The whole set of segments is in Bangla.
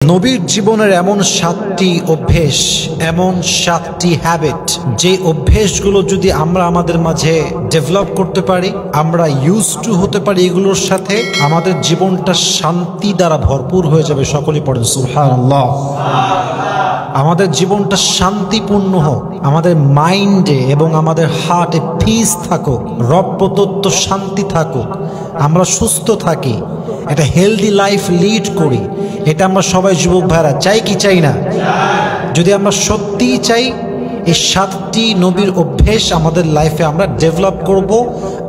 নবীর জীবনের এমন 7টি অভ্যেস, এমন 7টি হ্যাবিট, যে অভ্যেসগুলো যদি আমরা আমাদের মাঝে ডেভেলপ করতে পারি, আমরা ইউজ টু হতে পারি এগুলোর সাথে, আমাদের জীবনটা শান্তি দ্বারা ভরপুর হয়ে যাবে। সকলেই পড়েন সুবহানাল্লাহ। আমাদের জীবনটা শান্তিপূর্ণ হোক, আমাদের মাইন্ডে এবং আমাদের হার্টে পিস থাকুক, রব প্রদত্ত শান্তি থাকুক, আমরা সুস্থ থাকি, একটা হেলদি লাইফ লিড করি। এটা আমরা সবাই যুবক ভাইরা চাই কি চাই না? যদি আমরা সত্যিই চাই, এই 7টি নবীর অভ্যেস আমাদের লাইফে আমরা ডেভেলপ করব,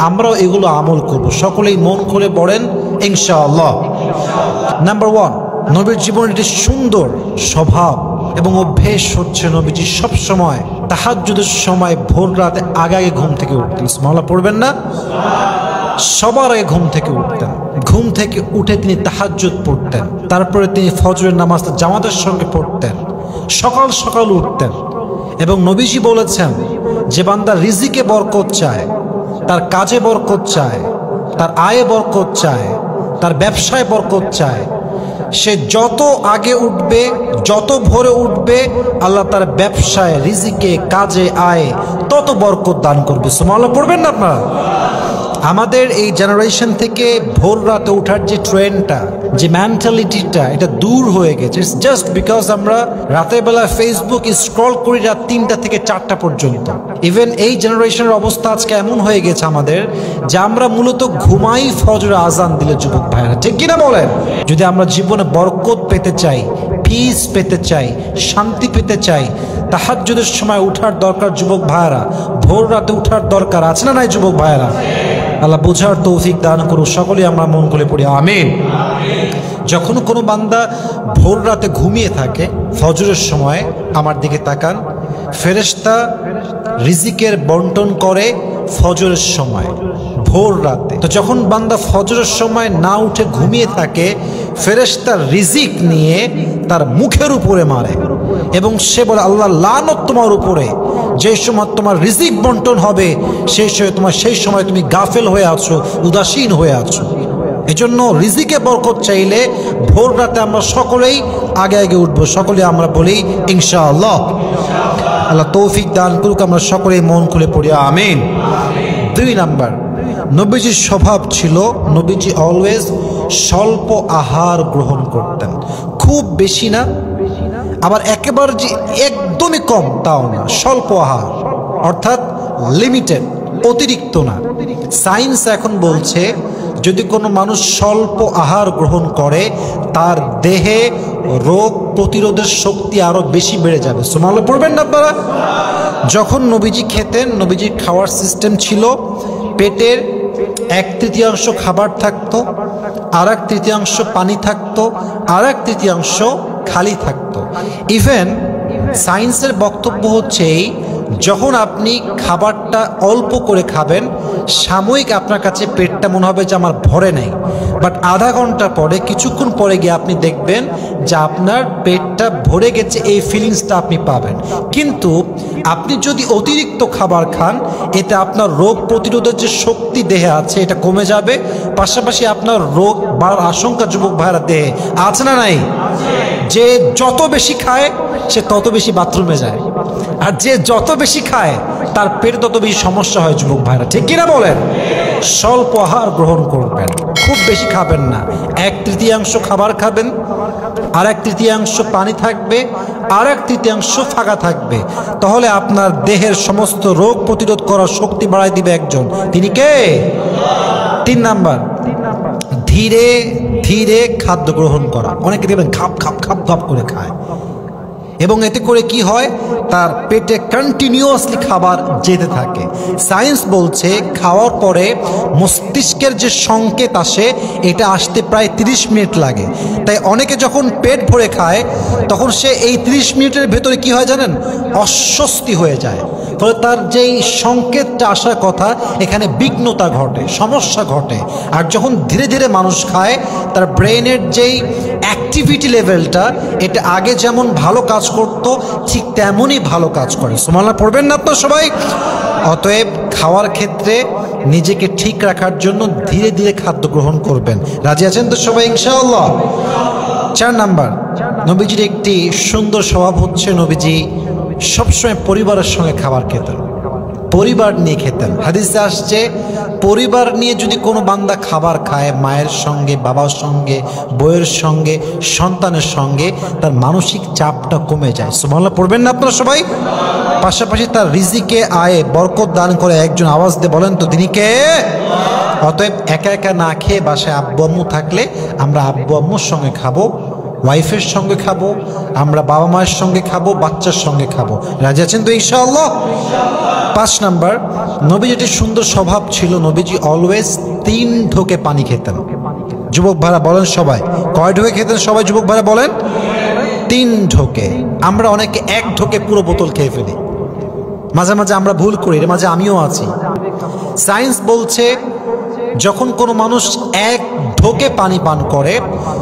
আমরাও এগুলো আমল করব। সকলেই মন খুলে পড়েন ইনশাআল্লাহ। নাম্বার 1, নবীর জীবনের একটি সুন্দর স্বভাব এবং অভ্যেস হচ্ছে নবীজি সবসময় তাহাজ্জুদের সময় ভোর রাতে আগে ঘুম থেকে উঠতেন। সুবহানাল্লাহ পড়বেন না? সবার আগে ঘুম থেকে উঠতেন। ঘুম থেকে উঠে তিনি তাহাজ্জুদ পড়তেন, তারপরে তিনি ফজরের নামাজটা জামাতের সঙ্গে পড়তেন, সকাল সকাল উঠতেন। এবং নবীজি বলেছেন, যে বান্দা রিজিকে বরকত চায়, তার কাজে বরকত চায়, তার আয়ে বরকত চায়, তার ব্যবসায় বরকত চায়, সে যত আগে উঠবে, যত ভোরে উঠবে, আল্লাহ তার ব্যবসায়, রিজিকে, কাজে, আয়ে তত বরকত দান করবে। সুবহানাল্লাহ পড়বেন না আপনারা? আমাদের এই জেনারেশন থেকে ভোর রাতে ওঠার যে ট্রেন্ডটা, যে মেন্টালিটিটা, এটা দূর হয়ে গেছে। ইটস জাস্ট বিকজ আমরা রাতের বেলা ফেসবুক স্ক্রল করি রাত 3টা থেকে 4টা পর্যন্ত। ইভেন এই জেনারেশনের অবস্থা আজকে এমন হয়ে গেছে আমাদের, যে আমরা মূলত ঘুমাই ফজর আজান দিলে। যুবক ভাইরা ঠিক কিনা বলেন? যদি আমরা জীবনে বরকত পেতে চাই, পিস পেতে চাই, শান্তি পেতে চাই, তাহাজ্জুদের সময় উঠার দরকার। যুবক ভাইরা ভোর রাতে উঠার দরকার আছে না নাই? যুবক ভাইরা আল্লাহ বুঝার তৌফিক দান করুন। সকলে আমরা মন খুলে পড়ি আমিন। যখন কোনো বান্দা ভোর রাতে ঘুমিয়ে থাকে, ফজরের সময় আমার দিকে তাকান, ফেরেশতা রিজিকের বন্টন করে ফজরের সময়, ভোর রাতে। তো যখন বান্দা ফজরের সময় না উঠে ঘুমিয়ে থাকে, ফেরেশতা রিজিক নিয়ে তার মুখের উপরে মারে এবং সে বলে, আল্লাহ লানত তোমার উপরে, যে সময় তোমার রিজিক বন্টন হবে সেই সময় তুমি গাফেল হয়ে আছো, উদাসীন হয়ে আছো। এজন্য রিজিকে বরকত চাইলে ভোর রাতে আমরা সকলেই আগে উঠবো। সকলে আমরা বলি ইনশাআল্লাহ। আল্লাহ তৌফিক দান করুক। আমরা সকলেই মন খুলে পড়ি আমিন। 2 নাম্বার, নবীজির স্বভাব ছিল, নবীজি অলওয়েজ স্বল্প আহার গ্রহণ করতেন। খুব বেশি না, আবার একেবারে যে একদমই কম তাও না, স্বল্প আহার, অর্থাৎ লিমিটেড, অতিরিক্ত না। সায়েন্স এখন বলছে, যদি কোনো মানুষ স্বল্প আহার গ্রহণ করে, তার দেহে রোগ প্রতিরোধের শক্তি আরো বেশি বেড়ে যাবে। সুবহানাল্লাহ পড়বেন না আপনারা? যখন নবীজি খেতেন, নবীজির খাওয়ার সিস্টেম ছিল, পেটের 1/3 খাবার থাকতো, আর 1/3 পানি থাকতো, আর 1/3 খালি থাকতো। ইভেন সায়েন্সের বক্তব্য হচ্ছে, যখন আপনি খাবারটা অল্প করে খাবেন, সাময়িক আপনার কাছে পেটটা মনে হবে যে আমার ভরে নেই, বাট আধা ঘন্টা পরে, কিছুক্ষণ পরে গিয়ে আপনি দেখবেন যে আপনার পেটটা ভরে গেছে, এই ফিলিংসটা আপনি পাবেন। কিন্তু আপনি যদি অতিরিক্ত খাবার খান, এতে আপনার রোগ প্রতিরোধের যে শক্তি দেহে আছে এটা কমে যাবে, পাশাপাশি আপনার রোগ বাড়ার আশঙ্কা যুবক ভাইরা দেহে আছে না নাই? যে যত বেশি খায় সে তত বেশি বাথরুমে যায়, আর যে যত বেশি খায় তার পেটে তত বেশি সমস্যা হয়। যুবক ভাইরা ঠিক কিনা বলেন? স্বল্প আহার গ্রহণ করবেন, খুব বেশি খাবেন না। 1/3 খাবার খাবেন, আর 1/3 পানি থাকবে, আর 1/3 ফাঁকা থাকবে। তাহলে আপনার দেহের সমস্ত রোগ প্রতিরোধ করার শক্তি বাড়ায় দিবে একজন, তিনি কে? 3 নাম্বার, ধীরে ধীরে খাদ্য গ্রহণ করা। অনেকে দেখবেন খাপ খাপ খাপ খাপ করে খায়, এবং এতে করে কি হয়, তার পেটে কন্টিনিউয়াসলি খাবার যেতে থাকে। সায়েন্স বলছে, খাওয়ার পরে মস্তিষ্কের যে সংকেত আসে, এটা আসতে প্রায় 30 মিনিট লাগে। তাই অনেকে যখন পেট ভরে খায়, তখন সে এই 30 মিনিটের ভেতরে কি হয় জানেন? অস্বস্তি হয়ে যায়। ফলে তার যেই সংকেতটা আসার কথা, এখানে বিঘ্নতা ঘটে, সমস্যা ঘটে। আর যখন ধীরে ধীরে মানুষ খায়, তার ব্রেনের যেই অ্যাক্টিভিটি লেভেলটা, এটা আগে যেমন ভালো কাজ করত, ঠিক তেমনই ভালো কাজ করে। সুবহানাল্লাহ পড়বেন না তো সবাই? অতএব খাওয়ার ক্ষেত্রে নিজেকে ঠিক রাখার জন্য ধীরে ধীরে খাদ্য গ্রহণ করবেন। রাজি আছেন তো সবাই ইনশাআল্লাহ? 4 নাম্বার, নবীজির একটি সুন্দর স্বভাব হচ্ছে নবীজি সবসময় পরিবারের সঙ্গে খাবার খেতেন, পরিবার নিয়ে খেতেন। হাদিসে আসছে পরিবার নিয়ে যদি কোনো বান্দা খাবার খায়, মায়ের সঙ্গে, বাবার সঙ্গে, বউয়ের সঙ্গে, সন্তানের সঙ্গে, তার মানসিক চাপটা কমে যায়। সুবহানাল্লাহ পড়বেন না আপনারা সবাই? পাশাপাশি তার রিজিকে আয়ে বরকত দান করে। একজন আওয়াজ দিয়ে বলেন তো তিনি কে? অতএব একা একা না খেয়ে বাসায় আব্বু আম্মু থাকলে আমরা আব্বু আম্মুর সঙ্গে খাবো, ওয়াইফের সঙ্গে খাবো, আমরা বাবা মায়ের সঙ্গে খাবো, বাচ্চার সঙ্গে খাবো। রাজি আছেন তো ইনশাআল্লাহ? 5 নাম্বার, নবীজির সুন্দর স্বভাব ছিল, নবীজি অলওয়েজ 3 ঢোকে পানি খেতেন। যুবক ভাইরা বলেন সবাই, কয় ঢোকে খেতেন সবাই? যুবক ভাইরা বলেন 3 ঢোকে। আমরা অনেকে 1 ঢোকে পুরো বোতল খেয়ে ফেলি, মাঝে মাঝে আমরা ভুল করি, এর মাঝে আমিও আছি। সায়েন্স বলছে যখন কোনো মানুষ 1 ঢোকে পানি পান করে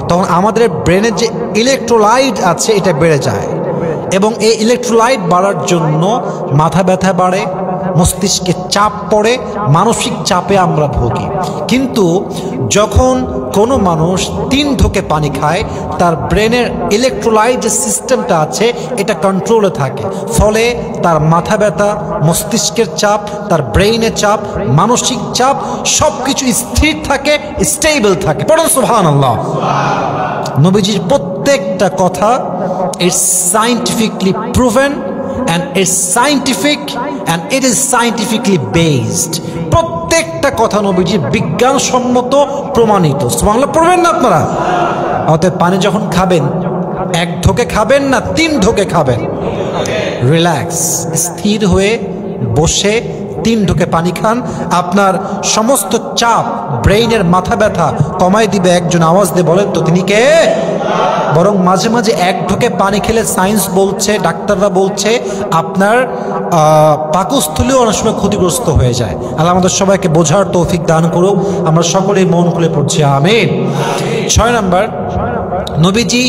তখন আমাদের ব্রেনের যে ইলেকট্রোলাইট আছে এটা বেড়ে যায়, এবং এই ইলেকট্রোলাইট বাড়ার জন্য মাথা ব্যথা বাড়ে, মস্তিষ্কে চাপ পড়ে, মানসিক চাপে আমরা ভুগি। কিন্তু যখন কোনো মানুষ 3 ঢোকে পানি খায় তার ব্রেনের ইলেকট্রোলাইট যে সিস্টেমটা আছে এটা কন্ট্রোলে থাকে, ফলে তার মাথা ব্যথা, মস্তিষ্কের চাপ, তার ব্রেইনের চাপ, মানসিক চাপ সব কিছু স্থির থাকে, স্টেবল থাকে। পড়ুন সুবহানাল্লাহ। নবীজির প্রত্যেকটা কথা it's scientifically proven and it's scientific and it is scientifically based। প্রত্যেকটা কথা নবীজির বিজ্ঞানসম্মত প্রমাণিত। সুবহানাল্লাহ পড়বেন না আপনারা? অতএব পানি যখন খাবেন 1 ঢোকে খাবেন না 3 ঢোকে খাবেন। রিল্যাক্স, স্থির হয়ে বসে 3 ঢোকে পানি খান, আপনার সমস্ত চাপ, ব্রেইনের মাথা ব্যথা কমায় দিবে। একজন আওয়াজ দিয়ে বলেন তো তিনি কে? বরং মাঝে মাঝে 1 ঢোকে পানি খেলে সায়েন্স বলছে, ডাক্তাররা বলছে আপনার পাকস্থলীও অনেক সময় ক্ষতিগ্রস্ত হয়ে যায়। আল্লাহ আমাদের সবাইকে বোঝার তৌফিক দান করুক। আমরা সকলেই মন খুলে পড়ছি আমিন। 6 নাম্বার, নবীজি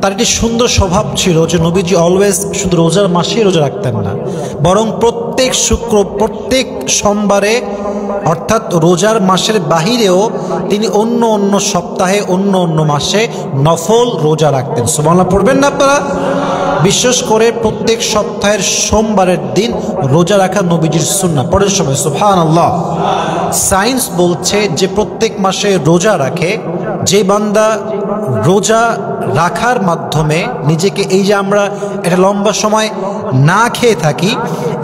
তার একটি সুন্দর স্বভাব ছিল যে নবীজি অলওয়েজ শুধু রোজার মাসেই রোজা রাখতেন না, বরং প্রত্যেক সোমবারে অর্থাৎ রোজার মাসের বাহিরেও তিনি অন্য অন্য সপ্তাহে, অন্য অন্য মাসে নফল রোজা রাখতেন। সুবহানাল্লাহ পড়বেন না আপনারা? বিশেষ করে প্রত্যেক সপ্তাহের সোমবারের দিন রোজা রাখা নবীজির সুন্নাহ। পড়েন সবাই সুবহানাল্লাহ। সায়েন্স বলছে যে প্রত্যেক মাসে রোজা রাখে যে বান্দা, রোজা রাখার মাধ্যমে নিজেকে, এই যে আমরা এটা লম্বা সময় না খেয়ে থাকি,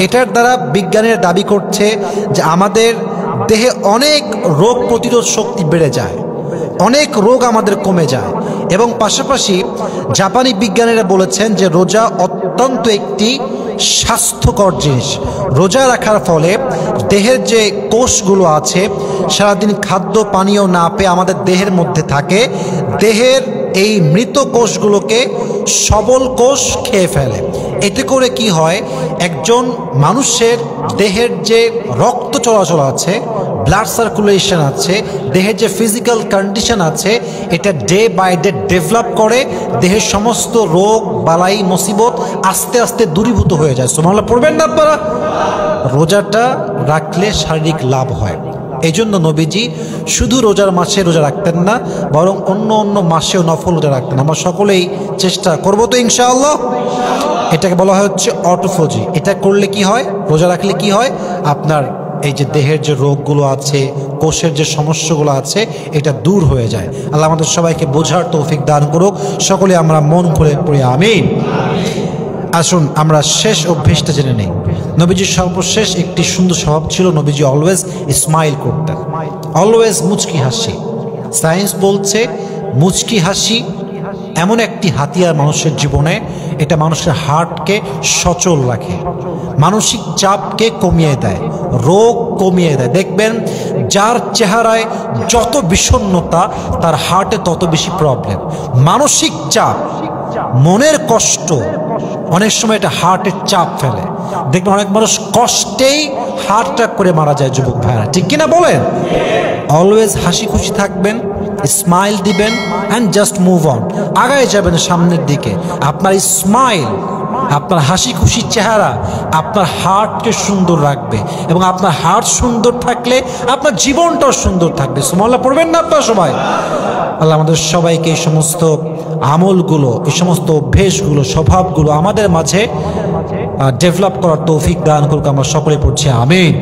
এটার দ্বারা বিজ্ঞানের দাবি করছে যে আমাদের দেহে অনেক রোগ প্রতিরোধ শক্তি বেড়ে যায়, অনেক রোগ আমাদের কমে যায়। এবং পাশাপাশি জাপানি বিজ্ঞানীরা বলেছেন যে রোজা অত্যন্ত একটি স্বাস্থ্যকর জিনিস। রোজা রাখার ফলে দেহের যে কোষগুলো আছে সারাদিন খাদ্য পানীয় না পেয়ে আমাদের দেহের মধ্যে থাকে, দেহের এই মৃত কোষগুলোকে সবল কোষ খেয়ে ফেলে। এতে করে কি হয়, একজন মানুষের দেহের যে রক্ত চলাচল আছে, ব্লাড সার্কুলেশন আছে, দেহের যে ফিজিক্যাল কন্ডিশন আছে, এটা ডে বাই ডে ডেভেলপ করে, দেহের সমস্ত রোগ বালাই মুসিবত আস্তে আস্তে দূরীভূত হয়ে যায়। সুবহানাল্লাহ পড়বেন না আপনারা? রোজাটা রাখলে শারীরিক লাভ হয়। এই জন্য নবীজি শুধু রোজার মাসে রোজা রাখতেন না, বরং অন্য অন্য মাসেও নফল রোজা রাখতেন। আমরা সকলেই চেষ্টা করবো তো ইনশাআল্লাহ। এটাকে বলা হয় হচ্ছে অটোফজি। এটা করলে কি হয়, রোজা রাখলে কি হয়, আপনার এই যে দেহের যে রোগগুলো আছে, কোষের যে সমস্যাগুলো আছে, এটা দূর হয়ে যায়। আল্লাহ আমাদের সবাইকে বোঝার তৌফিক দান করুক। সকলে আমরা মন খুলে পড়ি আমিন। আসুন আমরা শেষ অভ্যেসটা জেনে নেই। নবীজির সর্বশেষ একটি সুন্দর স্বভাব ছিল, নবীজি অলওয়েজ স্মাইল করতেন, অলওয়েজ মুচকি হাসি। সায়েন্স বলছে মুচকি হাসি এমন একটি হাতিয়ার মানুষের জীবনে, এটা মানুষের হার্টকে সচল রাখে, মানসিক চাপকে কমিয়ে দেয়, রোগ কমিয়ে দেয়। দেখবেন যার চেহারায় যত বিষণ্ণতা তার হার্টে তত বেশি প্রবলেম। মানসিক চাপ, মনের কষ্ট অনেক সময় এটা হার্টের চাপ ফেলে। দেখবেন অনেক মানুষ কষ্টেই হার্ট অ্যাটাক করে মারা যায় যুবক ভাইরা, ঠিক কিনা বলেন? অলওয়েজ হাসি খুশি থাকবেন, স্মাইল দিবেন অ্যান্ড জাস্ট মুভ অন, আগায় যাবেন সামনের দিকে। আপনার স্মাইল, আপনার হাসি খুশির চেহারা আপনার হার্টকে সুন্দর রাখবে, এবং আপনার হার্ট সুন্দর থাকলে আপনার জীবনটাও সুন্দর থাকবে। সুবহানাল্লাহ পড়বেন না আপনারা সবাই? আল্লাহ আমাদের সবাইকে এই সমস্ত আমলগুলো, এই সমস্ত অভ্যেসগুলো, স্বভাবগুলো আমাদের মাঝে ডেভেলপ করার তৌফিক দান করুক। আমরা সকলে পড়ছি আমিন।